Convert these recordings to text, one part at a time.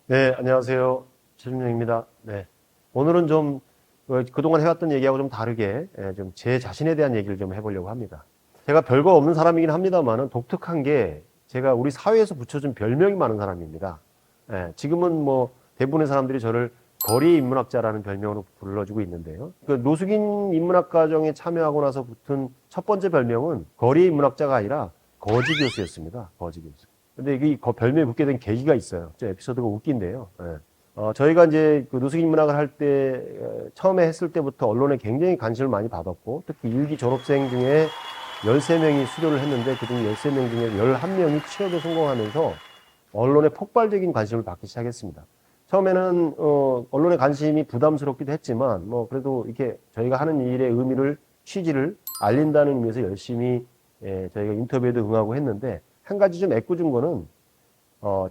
네, 안녕하세요. 최준영입니다. 네. 오늘은 좀 그동안 해왔던 얘기하고 좀 다르게 좀 제 자신에 대한 얘기를 좀 해보려고 합니다. 제가 별거 없는 사람이긴 합니다만은 독특한 게 제가 우리 사회에서 붙여준 별명이 많은 사람입니다. 지금은 뭐 대부분의 사람들이 저를 거리 인문학자라는 별명으로 불러주고 있는데요. 그 노숙인 인문학 과정에 참여하고 나서 붙은 첫 번째 별명은 거리 인문학자가 아니라 거지 교수였습니다. 거지 교수. 근데 이게 별명에 붙게 된 계기가 있어요. 저 에피소드가 웃긴데요. 저희가 이제 그 노숙인 문학을 할 때, 처음에 했을 때부터 언론에 굉장히 관심을 많이 받았고, 특히 일기 졸업생 중에 13명이 수료를 했는데, 그중 13명 중에 11명이 취업에 성공하면서 언론에 폭발적인 관심을 받기 시작했습니다. 처음에는, 언론의 관심이 부담스럽기도 했지만, 뭐, 그래도 이렇게 저희가 하는 일의 의미를, 취지를 알린다는 의미에서 열심히, 저희가 인터뷰에도 응하고 했는데, 한 가지 좀 애꿎은 거는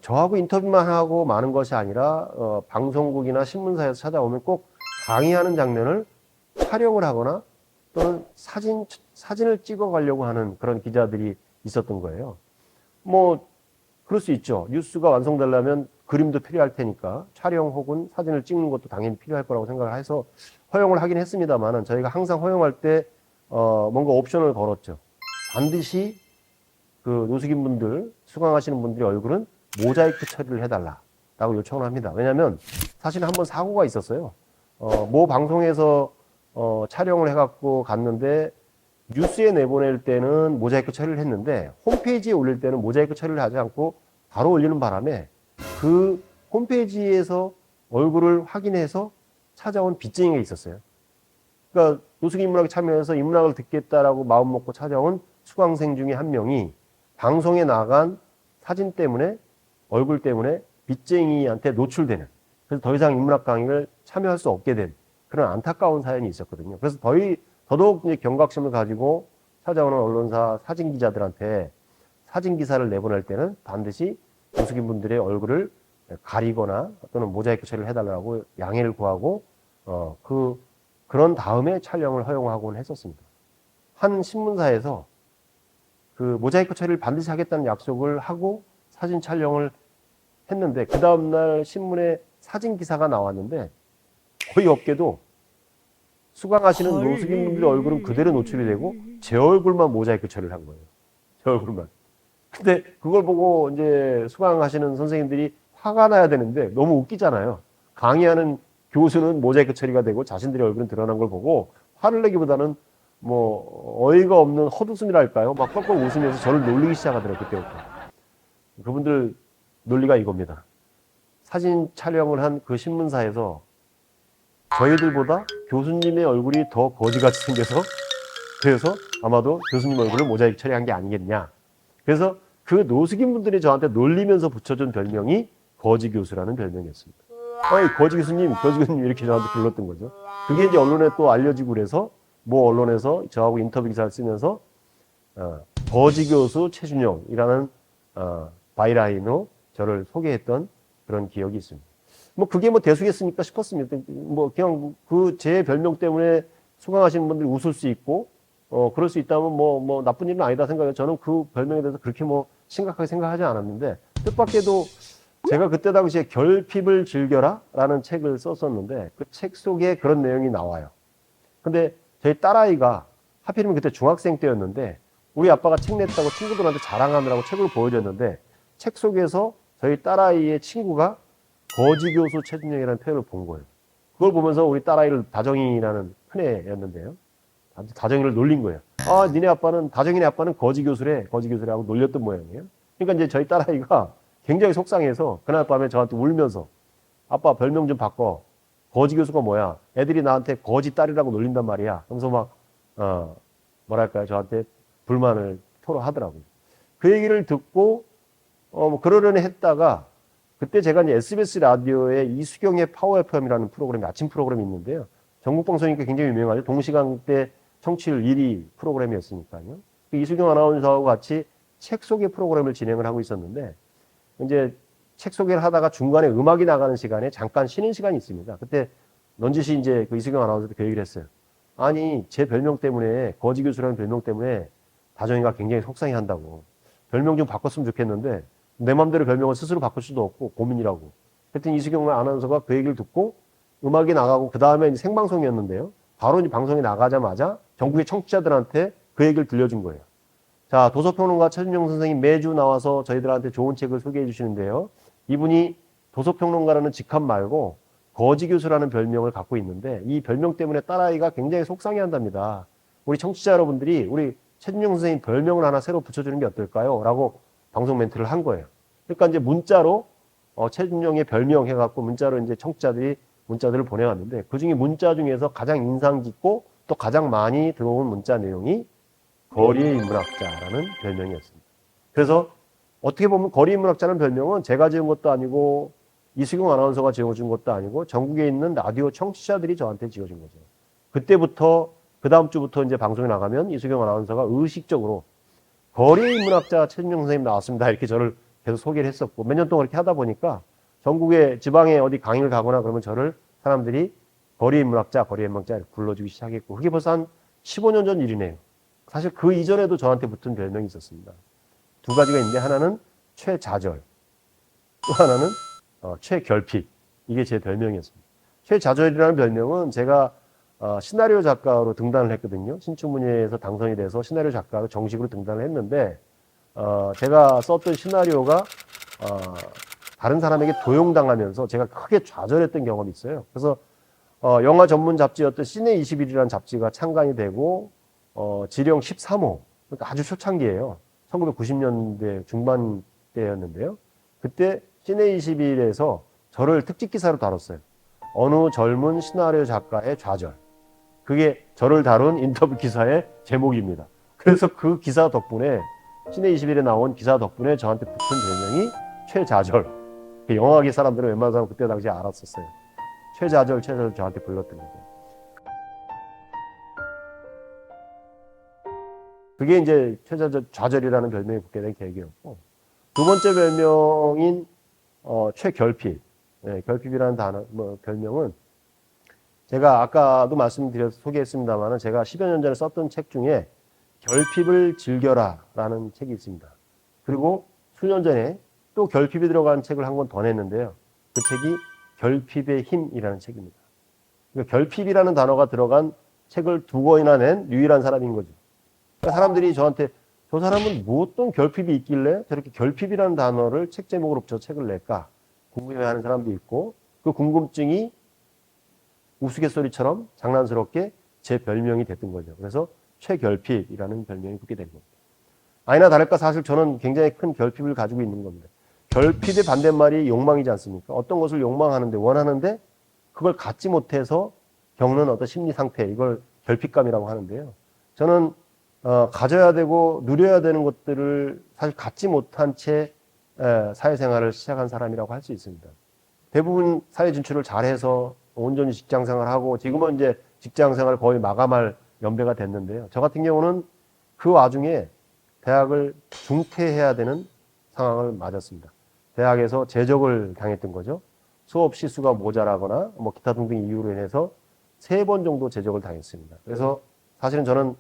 저하고 인터뷰만 하고 마는 것이 아니라 방송국이나 신문사에서 찾아오면 꼭 강의하는 장면을 촬영을 하거나 또는 사진을 찍어 가려고 하는 그런 기자들이 있었던 거예요. 뭐 그럴 수 있죠. 뉴스가 완성되려면 그림도 필요할 테니까 촬영 혹은 사진을 찍는 것도 당연히 필요할 거라고 생각을 해서 허용을 하긴 했습니다만은 저희가 항상 허용할 때 뭔가 옵션을 걸었죠. 반드시 그 노숙인 분들, 수강하시는 분들의 얼굴은 모자이크 처리를 해달라라고 요청을 합니다. 왜냐하면 사실 한번 사고가 있었어요. 모 방송에서 촬영을 해갖고 갔는데 뉴스에 내보낼 때는 모자이크 처리를 했는데 홈페이지에 올릴 때는 모자이크 처리를 하지 않고 바로 올리는 바람에 그 홈페이지에서 얼굴을 확인해서 찾아온 빚쟁이가 있었어요. 그러니까 노숙인 인문학에 참여해서 인문학을 듣겠다라고 마음 먹고 찾아온 수강생 중에 한 명이 방송에 나간 사진 때문에 얼굴 때문에 빚쟁이한테 노출되는, 그래서 더 이상 인문학 강의를 참여할 수 없게 된 그런 안타까운 사연이 있었거든요. 그래서 더더욱 이제 경각심을 가지고 찾아오는 언론사 사진 기자들한테 사진 기사를 내보낼 때는 반드시 노숙인 분들의 얼굴을 가리거나 또는 모자이크 처리를 해달라고 양해를 구하고 그런 다음에 촬영을 허용하곤 했었습니다. 한 신문사에서 그 모자이크 처리를 반드시 하겠다는 약속을 하고 사진 촬영을 했는데 그 다음날 신문에 사진 기사가 나왔는데 거의 없게도 수강하시는 노숙인 분들의 얼굴은 그대로 노출이 되고 제 얼굴만 모자이크 처리를 한 거예요. 제 얼굴만. 근데 그걸 보고 이제 수강하시는 선생님들이 화가 나야 되는데 너무 웃기잖아요. 강의하는 교수는 모자이크 처리가 되고 자신들의 얼굴은 드러난 걸 보고 화를 내기보다는 뭐 어이가 없는 헛웃음이랄까요? 막 뻘뻘 웃으면서 저를 놀리기 시작하더라고요. 그때부터. 그분들 논리가 이겁니다. 사진 촬영을 한 그 신문사에서 저희들보다 교수님의 얼굴이 더 거지같이 생겨서 그래서 아마도 교수님 얼굴을 모자이크 처리한 게 아니겠냐. 그래서 그 노숙인 분들이 저한테 놀리면서 붙여준 별명이 거지 교수라는 별명이었습니다. 어이, 거지 교수님, 거지 교수님 이렇게 저한테 불렀던 거죠. 그게 이제 언론에 또 알려지고 그래서 뭐 언론에서 저하고 인터뷰 기사를 쓰면서 거지 교수 최준영이라는 바이라인으로 저를 소개했던 그런 기억이 있습니다. 뭐 그게 뭐 대수겠습니까 싶었습니다. 뭐 그냥 그 제 별명 때문에 수강하시는 분들이 웃을 수 있고 그럴 수 있다면 뭐 나쁜 일은 아니다 생각해요. 저는 그 별명에 대해서 그렇게 뭐 심각하게 생각하지 않았는데 뜻밖에도 제가 그때 당시에 결핍을 즐겨라라는 책을 썼었는데 그 책 속에 그런 내용이 나와요. 근데 저희 딸아이가 하필이면 그때 중학생 때였는데 우리 아빠가 책 냈다고 친구들한테 자랑하느라고 책을 보여줬는데 책 속에서 저희 딸아이의 친구가 거지 교수 최준영이라는 표현을 본 거예요. 그걸 보면서 우리 딸아이를 다정이라는 큰애였는데요. 다정이를 놀린 거예요. 아, 다정이네 아빠는 거지 교수래 하고 놀렸던 모양이에요. 그러니까 이제 저희 딸아이가 굉장히 속상해서 그날 밤에 저한테 울면서 아빠 별명 좀 바꿔. 거지 교수가 뭐야? 애들이 나한테 거지 딸이라고 놀린단 말이야. 그러면서 막, 뭐랄까요. 저한테 불만을 토로하더라고요. 그 얘기를 듣고, 뭐 그러려니 했다가, 그때 제가 이제 SBS 라디오에 이수경의 파워 FM이라는 프로그램이, 아침 프로그램이 있는데요. 전국방송이니까 굉장히 유명하죠. 동시간대 청취율 1위 프로그램이었으니까요. 그 이수경 아나운서하고 같이 책 소개 프로그램을 진행을 하고 있었는데, 이제 책 소개를 하다가 중간에 음악이 나가는 시간에 잠깐 쉬는 시간이 있습니다. 그때 넌지시 이제 그 이수경 아나운서도 그 얘기를 했어요. 아니, 제 별명 때문에, 거지 교수라는 별명 때문에 다정이가 굉장히 속상해 한다고. 별명 좀 바꿨으면 좋겠는데, 내 맘대로 별명을 스스로 바꿀 수도 없고 고민이라고. 하여튼 이수경 아나운서가 그 얘기를 듣고 음악이 나가고 그 다음에 생방송이었는데요. 바로 이제 방송이 나가자마자 전국의 청취자들한테 그 얘기를 들려준 거예요. 자, 도서평론가 최준용 선생님 매주 나와서 저희들한테 좋은 책을 소개해 주시는데요. 이분이 도서평론가라는 직함 말고 거지 교수라는 별명을 갖고 있는데 이 별명 때문에 딸아이가 굉장히 속상해 한답니다. 우리 청취자 여러분들이 우리 최준용 선생님 별명을 하나 새로 붙여주는 게 어떨까요? 라고 방송 멘트를 한 거예요. 그러니까 이제 문자로 최준용의 별명 해갖고 문자로 이제 청취자들이 문자들을 보내왔는데 그 중에 문자 중에서 가장 인상 깊고 또 가장 많이 들어온 문자 내용이 거리의 인문학자라는 별명이었습니다. 그래서 어떻게 보면 거리의 인문학자라는 별명은 제가 지은 것도 아니고 이수경 아나운서가 지어준 것도 아니고 전국에 있는 라디오 청취자들이 저한테 지어준 거죠. 그때부터 그 다음 주부터 이제 방송에 나가면 이수경 아나운서가 의식적으로 거리의 인문학자 최준용 선생님 나왔습니다. 이렇게 저를 계속 소개를 했었고 몇 년 동안 이렇게 하다 보니까 전국의 지방에 어디 강의를 가거나 그러면 저를 사람들이 거리의 인문학자, 거리의 인문학자 이렇게 불러주기 시작했고 그게 벌써 한 15년 전 일이네요. 사실 그 이전에도 저한테 붙은 별명이 있었습니다. 두 가지가 있는데 하나는 최자절, 또 하나는 최결핍. 이게 제 별명이었습니다. 최자절이라는 별명은 제가 시나리오 작가로 등단을 했거든요. 신춘문예에서 당선이 돼서 시나리오 작가로 정식으로 등단을 했는데 제가 썼던 시나리오가 다른 사람에게 도용당하면서 제가 크게 좌절했던 경험이 있어요. 그래서 영화 전문 잡지였던 시네21이라는 잡지가 창간이 되고 지령 13호, 그러니까 아주 초창기예요. 1990년대 중반 때였는데요. 그때 시네21에서 저를 특집 기사로 다뤘어요. 어느 젊은 시나리오 작가의 좌절. 그게 저를 다룬 인터뷰 기사의 제목입니다. 그래서 그 기사 덕분에 시네21에 나온 기사 덕분에 저한테 붙은 별명이 최자절. 영화계 사람들은 웬만한 사람 그때 당시에 알았었어요. 최자절 저한테 불렀던 거죠. 그게 이제 최자절이라는 별명이 붙게 된 계기였고 두 번째 별명인 최결핍. 네, 결핍이라는 단어, 별명은 제가 아까도 말씀드려서 소개했습니다만 제가 10여 년 전에 썼던 책 중에 결핍을 즐겨라라는 책이 있습니다. 그리고 수년 전에 또 결핍이 들어간 책을 한 권 더 냈는데요. 그 책이 결핍의 힘이라는 책입니다. 그러니까 결핍이라는 단어가 들어간 책을 두 권이나 낸 유일한 사람인 거죠. 그러니까 사람들이 저한테 저 사람은 뭐 어떤 결핍이 있길래 저렇게 결핍이라는 단어를 책 제목으로 붙여 책을 낼까 궁금해하는 사람도 있고 그 궁금증이 우스갯소리처럼 장난스럽게 제 별명이 됐던 거죠. 그래서 최결핍이라는 별명이 붙게 된 겁니다. 아니나 다를까 사실 저는 굉장히 큰 결핍을 가지고 있는 겁니다. 결핍의 반대말이 욕망이지 않습니까? 어떤 것을 욕망하는데 원하는데 그걸 갖지 못해서 겪는 어떤 심리 상태 이걸 결핍감이라고 하는데요. 저는 가져야 되고 누려야 되는 것들을 사실 갖지 못한 채 사회생활을 시작한 사람이라고 할 수 있습니다. 대부분 사회 진출을 잘해서 온전히 직장생활하고 지금은 이제 직장생활 거의 마감할 연배가 됐는데요. 저 같은 경우는 그 와중에 대학을 중퇴해야 되는 상황을 맞았습니다. 대학에서 제적을 당했던 거죠. 수업 시수가 모자라거나 뭐 기타 등등 이유로 인해서 3번 정도 제적을 당했습니다. 그래서 사실은 저는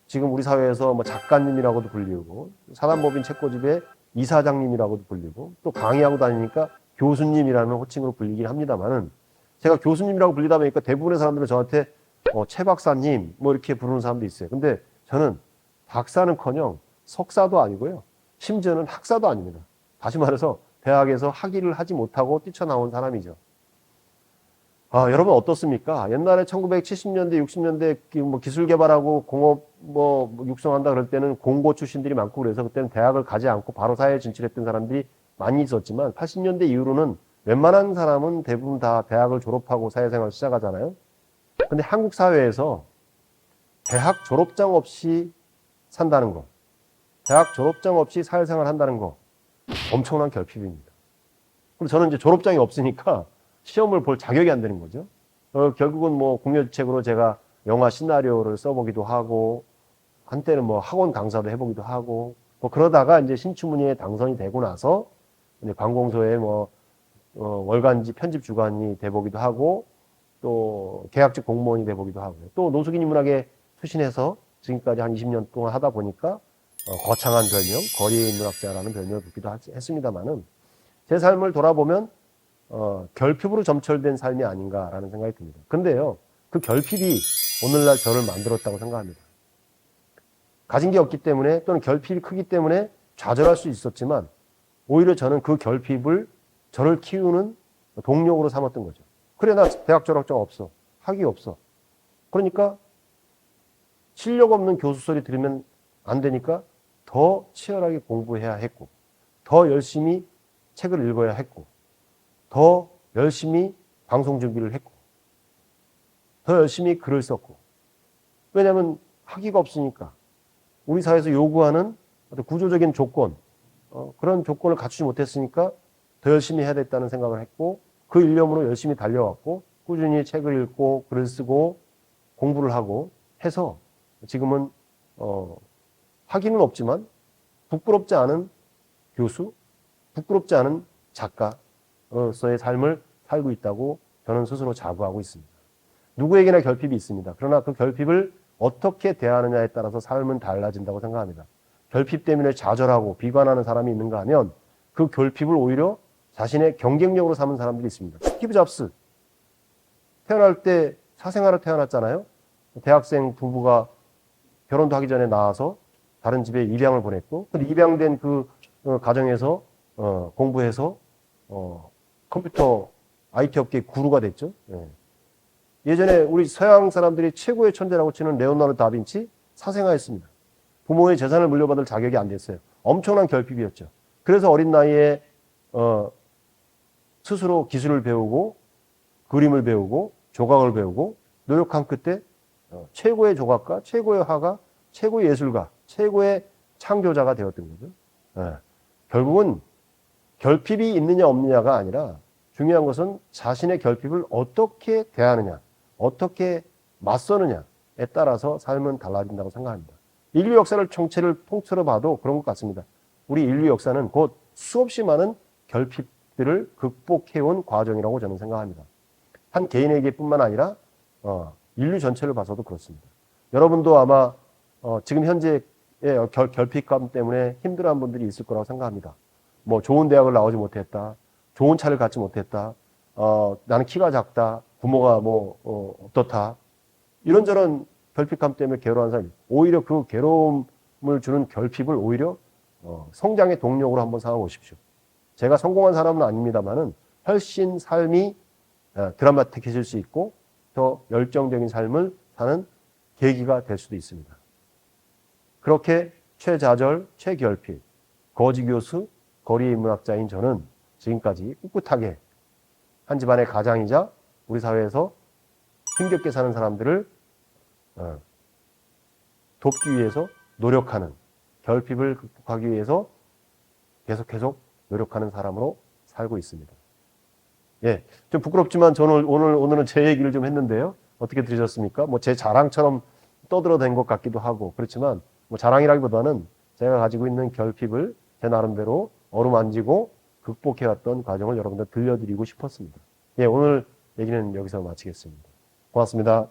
지금 우리 사회에서 뭐 작가님이라고도 불리고 사단법인 책고집의 이사장님이라고도 불리고 또 강의하고 다니니까 교수님이라는 호칭으로 불리긴 합니다만은 제가 교수님이라고 불리다 보니까 대부분의 사람들은 저한테 최 박사님 뭐 이렇게 부르는 사람도 있어요. 근데 저는 박사는커녕 석사도 아니고요. 심지어는 학사도 아닙니다. 다시 말해서 대학에서 학위를 하지 못하고 뛰쳐나온 사람이죠. 여러분 어떻습니까? 옛날에 1970년대, 60년대 뭐 기술 개발하고 공업 뭐 육성한다 그럴 때는 공고 출신들이 많고 그래서 그때는 대학을 가지 않고 바로 사회에 진출했던 사람들이 많이 있었지만 80년대 이후로는 웬만한 사람은 대부분 다 대학을 졸업하고 사회생활을 시작하잖아요. 근데 한국 사회에서 대학 졸업장 없이 산다는 거, 대학 졸업장 없이 사회생활을 한다는 거 엄청난 결핍입니다. 그럼 저는 이제 졸업장이 없으니까 시험을 볼 자격이 안 되는 거죠. 결국은 뭐 공여주책으로 제가 영화 시나리오를 써보기도 하고 한때는 뭐 학원 강사도 해보기도 하고 뭐 그러다가 이제 신춘문예에 당선이 되고 나서 이제 관공서에 뭐 월간지 편집 주간이 돼보기도 하고 또 계약직 공무원이 돼보기도 하고요. 또 노숙인 인문학에 투신해서 지금까지 한 20년 동안 하다 보니까 거창한 별명, 거리의 인문학자라는 별명을 붙기도 했습니다만은 제 삶을 돌아보면 결핍으로 점철된 삶이 아닌가라는 생각이 듭니다. 근데요, 그 결핍이 오늘날 저를 만들었다고 생각합니다. 가진 게 없기 때문에 또는 결핍이 크기 때문에 좌절할 수 있었지만 오히려 저는 그 결핍을 저를 키우는 동력으로 삼았던 거죠. 그래, 나 대학 졸업증 없어. 학위 없어. 그러니까 실력 없는 교수 소리 들으면 안 되니까 더 치열하게 공부해야 했고, 더 열심히 책을 읽어야 했고, 더 열심히 방송 준비를 했고, 더 열심히 글을 썼고. 왜냐하면 학위가 없으니까. 우리 사회에서 요구하는 어떤 구조적인 조건, 그런 조건을 갖추지 못했으니까 더 열심히 해야 됐다는 생각을 했고, 그 일념으로 열심히 달려왔고, 꾸준히 책을 읽고 글을 쓰고 공부를 하고 해서 지금은 학위는 없지만 부끄럽지 않은 교수, 부끄럽지 않은 작가로서의 삶을 살고 있다고 저는 스스로 자부하고 있습니다. 누구에게나 결핍이 있습니다. 그러나 그 결핍을 어떻게 대하느냐에 따라서 삶은 달라진다고 생각합니다. 결핍 때문에 좌절하고 비관하는 사람이 있는가 하면 그 결핍을 오히려 자신의 경쟁력으로 삼은 사람들이 있습니다. 스티브 잡스, 태어날 때 사생아로 태어났잖아요. 대학생 부부가 결혼도 하기 전에 나와서 다른 집에 입양을 보냈고, 근데 입양된 그 가정에서 공부해서 컴퓨터 IT 업계의 구루가 됐죠. 예전에 우리 서양 사람들이 최고의 천재라고 치는 레오나르도 다빈치 사생아였습니다. 부모의 재산을 물려받을 자격이 안 됐어요. 엄청난 결핍이었죠. 그래서 어린 나이에 스스로 기술을 배우고 그림을 배우고 조각을 배우고 노력한 끝에 최고의 조각가, 최고의 화가, 최고의 예술가, 최고의 창조자가 되었던 거죠. 결국은 결핍이 있느냐 없느냐가 아니라 중요한 것은 자신의 결핍을 어떻게 대하느냐, 어떻게 맞서느냐에 따라서 삶은 달라진다고 생각합니다. 인류 역사를 총체를 통틀어 봐도 그런 것 같습니다. 우리 인류 역사는 곧 수없이 많은 결핍들을 극복해온 과정이라고 저는 생각합니다. 한 개인에게뿐만 아니라 인류 전체를 봐서도 그렇습니다. 여러분도 아마 지금 현재의 결핍감 때문에 힘들어하는 분들이 있을 거라고 생각합니다. 뭐 좋은 대학을 나오지 못했다, 좋은 차를 갖지 못했다, 나는 키가 작다, 부모가 어떻다, 이런저런 결핍감 때문에 괴로워하는 사람이, 오히려 그 괴로움을 주는 결핍을 오히려 성장의 동력으로 한번 삼아 보십시오. 제가 성공한 사람은 아닙니다만은 훨씬 삶이 드라마틱해질 수 있고 더 열정적인 삶을 사는 계기가 될 수도 있습니다. 그렇게 최좌절, 최결핍, 거지교수, 거리문학자인 저는 지금까지 꿋꿋하게 한 집안의 가장이자 우리 사회에서 힘겹게 사는 사람들을 돕기 위해서 노력하는, 결핍을 극복하기 위해서 계속 노력하는 사람으로 살고 있습니다. 예, 좀 부끄럽지만 저는 오늘은 제 얘기를 좀 했는데요. 어떻게 들으셨습니까? 뭐 제 자랑처럼 떠들어댄 것 같기도 하고, 그렇지만 뭐 자랑이라기보다는 제가 가지고 있는 결핍을 제 나름대로 어루만지고 극복해왔던 과정을 여러분들 들려드리고 싶었습니다. 예, 오늘 얘기는 여기서 마치겠습니다. 고맙습니다.